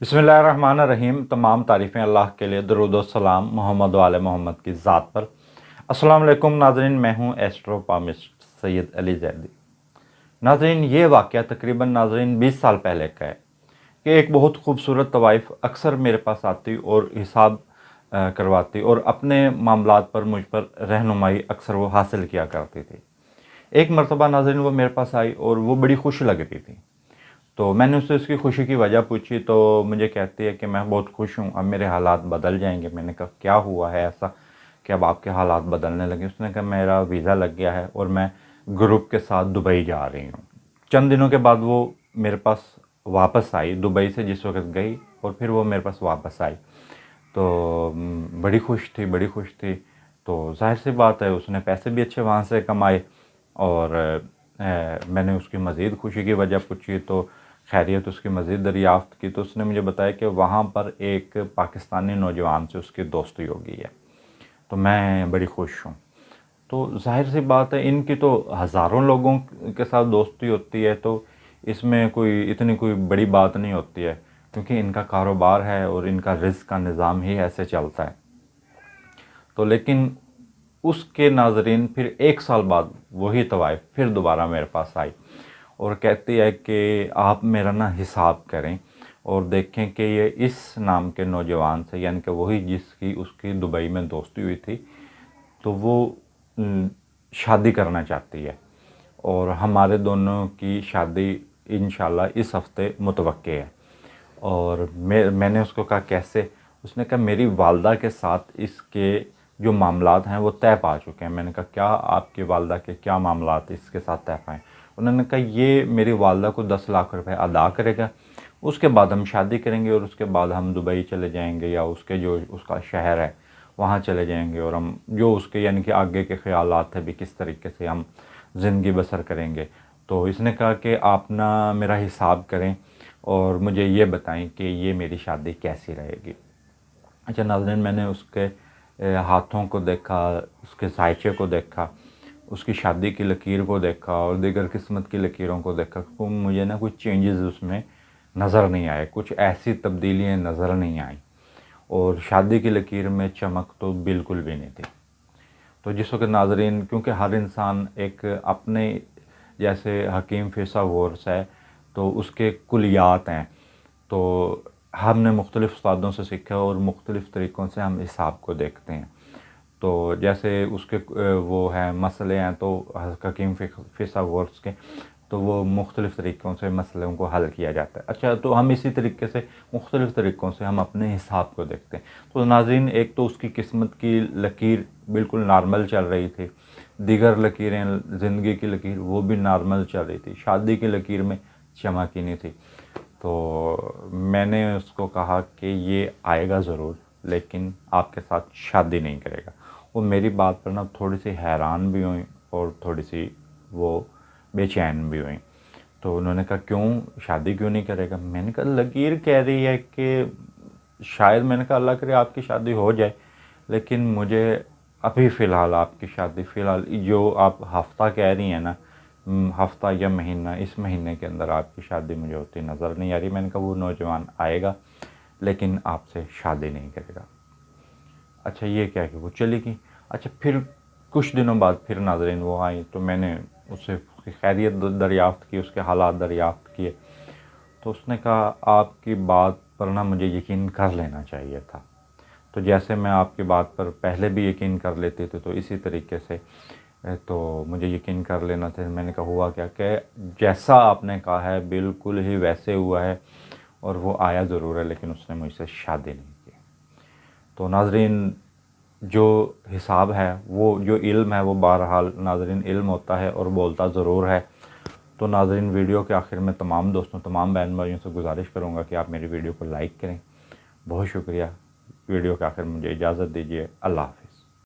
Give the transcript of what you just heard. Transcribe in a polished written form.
बिस्मिल्लाहिर्रहमानिर्रहीम। तमाम तारीफ़ें अल्लाह के लिए, दरूद व सलाम मोहम्मद वाले मोहम्मद की ज़ात पर। अस्सलाम वालेकुम नाज़रीन, मैं हूँ एस्ट्रोपामिस्ट सैयद अली ज़ैदी। नाज़रीन, ये वाक़या तकरीबन नाज़रीन 20 साल पहले का है कि एक बहुत खूबसूरत तवाइफ़ अक्सर मेरे पास आती और हिसाब करवाती और अपने मामलात पर मुझ पर रहनुमाई अक्सर वो हासिल किया करती थी। एक मरतबा नाज़रीन वो मेरे पास आई और वो बड़ी खुश लग रही थी। तो मैंने उससे उसकी खुशी की वजह पूछी तो मुझे कहती है कि मैं बहुत खुश हूँ, अब मेरे हालात बदल जाएंगे। मैंने कहा क्या हुआ है ऐसा कि अब आपके हालात बदलने लगे? उसने कहा मेरा वीज़ा लग गया है और मैं ग्रुप के साथ दुबई जा रही हूँ। चंद दिनों के बाद वो मेरे पास वापस आई, दुबई से जिस वक्त गई और फिर वो मेरे पास वापस आई। तो बड़ी खुश थी, बड़ी खुश थी। तो ज़ाहिर सी बात है उसने पैसे भी अच्छे वहाँ से कमाए और मैंने उसकी मज़ीद खुशी की वजह पूछी तो खैरियत उसकी मज़ीद दरियाफ़्त की। तो उसने मुझे बताया कि वहाँ पर एक पाकिस्तानी नौजवान से उसकी दोस्ती हो गई है। तो मैं बड़ी खुश हूँ। तो ज़ाहिर सी बात है इनकी तो हज़ारों लोगों के साथ दोस्ती होती है, तो इसमें कोई इतनी कोई बड़ी बात नहीं होती है, क्योंकि इनका कारोबार है और इनका रिज़्क़ का निज़ाम ही ऐसे चलता है। तो लेकिन उसके नाज़रीन फिर 1 साल बाद वही तवाइफ़ फिर दोबारा मेरे पास आई और कहती है कि आप मेरा ना हिसाब करें और देखें कि ये इस नाम के नौजवान से, यानी कि वही जिसकी उसकी दुबई में दोस्ती हुई थी, तो वो शादी करना चाहती है और हमारे दोनों की शादी इंशाल्लाह इस हफ़्ते मुतवक्के है। और मैंने उसको कहा कैसे? उसने कहा मेरी वालदा के साथ इसके जो मामलात हैं वो तय पा चुके हैं। मैंने कहा क्या आपकी वालदा के क्या मामलात इसके साथ तय पाए? उन्होंने कहा ये मेरी वालदा को 10 लाख रुपए अदा करेगा, उसके बाद हम शादी करेंगे और उसके बाद हम दुबई चले जाएंगे या उसके जो उसका शहर है वहाँ चले जाएंगे और हम जो उसके यानी कि आगे के ख़यालात है भी किस तरीके से हम ज़िंदगी बसर करेंगे। तो इसने कहा कि आप ना मेरा हिसाब करें और मुझे ये बताएं कि ये मेरी शादी कैसी रहेगी। अच्छा नाज़रीन, मैंने उसके हाथों को देखा, उसके साइचे को देखा, उसकी शादी की लकीर को देखा और दीगर किस्मत की लकीरों को देखा, तो मुझे ना कुछ चेंजेस उसमें नज़र नहीं आए, कुछ ऐसी तब्दीलियाँ नज़र नहीं आई और शादी की लकीर में चमक तो बिल्कुल भी नहीं थी। तो जिस वक्त नाज़रीन, क्योंकि हर इंसान एक अपने जैसे हकीम फिसावोर्स है तो उसके कुलियात हैं, तो हमने मुख्तलिफ़ उस्तादों से सीखा और मुख्तलिफ़ तरीक़ों से हम हिसाब को देखते हैं। तो जैसे उसके वो हैं मसले हैं तो हकीम फिसागोर्स के, तो वो मुख्तलिफ़ तरीक़ों से मसलों को हल किया जाता है। अच्छा, तो हम इसी तरीके से मुख्तलिफ़ तरीक़ों से हम अपने हिसाब को देखते हैं। तो नाज़रीन, एक तो उसकी किस्मत की लकीर बिल्कुल नॉर्मल चल रही थी, दीगर लकीरें ज़िंदगी की लकीर वो भी नॉर्मल चल रही थी, शादी की लकीर में चमक ही नहीं थी। तो मैंने उसको कहा कि ये आएगा ज़रूर लेकिन आपके साथ शादी नहीं करेगा। वो मेरी बात पर ना थोड़ी सी हैरान भी हुई और थोड़ी सी वो बेचैन भी हुई। तो उन्होंने कहा क्यों, शादी क्यों नहीं करेगा? मैंने कहा लकीर कह रही है कि शायद, मैंने कहा अल्लाह करे आपकी शादी हो जाए, लेकिन मुझे अभी फ़िलहाल आपकी शादी, फ़िलहाल जो आप हफ़्ता कह रही हैं ना, हफ़्ता या महीना, इस महीने के अंदर आपकी शादी मुझे होती नज़र नहीं आ रही। मैंने कहा वो नौजवान आएगा लेकिन आपसे शादी नहीं करेगा। अच्छा, ये क्या कि वो चली गई। अच्छा, फिर कुछ दिनों बाद फिर नाज़रीन वो आई तो मैंने उससे उसकी खैरियत दरियाफ़्त की, उसके हालात दरियाफ़्त किए। तो उसने कहा आपकी बात पर ना मुझे यकीन कर लेना चाहिए था। तो जैसे मैं आपकी बात पर पहले भी यकीन कर लेती थी तो इसी तरीके से तो मुझे यकीन कर लेना था। मैंने कहा हुआ क्या कि जैसा आपने कहा है बिल्कुल ही वैसे हुआ है और वो आया ज़रूर है लेकिन उसने मुझसे शादी नहीं की। तो नाज़रीन, जो हिसाब है, वो जो इल्म है, वो बहरहाल नाज़रीन इल्म होता है और बोलता ज़रूर है। तो नाज़रीन, वीडियो के आखिर में तमाम दोस्तों, तमाम बहन भाइयों से गुजारिश करूँगा कि आप मेरी वीडियो को लाइक करें। बहुत शुक्रिया। वीडियो के आखिर मुझे इजाज़त दीजिए। अल्लाह हाफ़िज़।